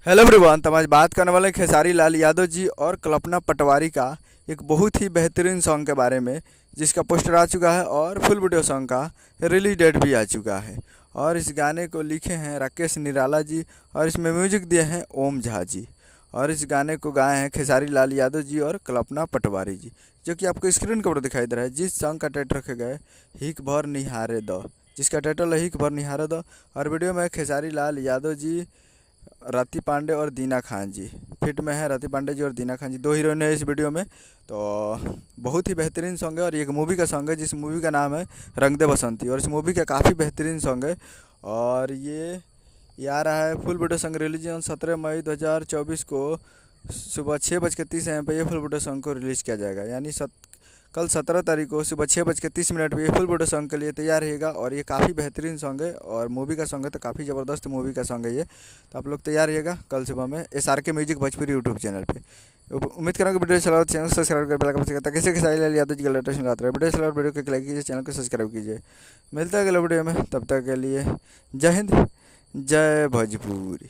Hello everyone. तो आज बात करने वाले हैं खेसारी लाल यादव जी और कल्पना पटवारी का एक बहुत ही बेहतरीन सॉन्ग के बारे में, जिसका पोस्टर आ चुका है और फुल वीडियो सॉन्ग का रिलीज डेट भी आ चुका है। और इस गाने को लिखे हैं राकेश निराला जी और इसमें म्यूजिक दिए हैं ओम झा जी। और इस गाने को गाए हैं खेसारी लाल यादव जी और कल्पना पटवारी जी, जो कि आपको स्क्रीन के ऊपर दिखाई दे रहा है। जिस सॉन्ग का टाइटल रखे गए हिक भर निहारे दो, जिसका टाइटल है हिक भर निहारे दो। और वीडियो में खेसारी लाल यादव जी, रति पांडे और दीना खान जी फिट में है। रति पांडे जी और दीना खान जी दो हीरोइन है इस वीडियो में। तो बहुत ही बेहतरीन सॉन्ग है और ये एक मूवी का सॉन्ग है जिस मूवी का नाम है रंग दे बसंती। और इस मूवी का काफ़ी बेहतरीन सॉन्ग है। और ये आ रहा है full video song release on 17 मई 2024 को सुबह 6:30 AM पे ये फुल वीडियो सॉन्ग को रिलीज़ किया जाएगा। यानी कल 17 तारीख को सुबह 6:30 पे ये फुल वीडियो सॉन्ग के लिए तैयार रहेगा। और ये काफ़ी बेहतरीन सॉन्ग है और मूवी का सॉन्ग है, तो काफ़ी ज़बरदस्त मूवी का सॉन्ग है ये। तो आप लोग तैयार रहिएगा कल सुबह में SRK music Bhojpuri YouTube channel पे। उम्मीद करूँगा वीडियो चला चैनल को सब्सक्राइब कर बेल आइकन प्रेस ताकि खेसारी लाल यादव जी का लेटेस्ट मिलता रहे। वीडियो चला वीडियो को लाइक कीजिए, चैनल को सब्सक्राइब कीजिए। मिलता है अगले वीडियो में, तब तक के लिए जय हिंद, जय भोजपुरी।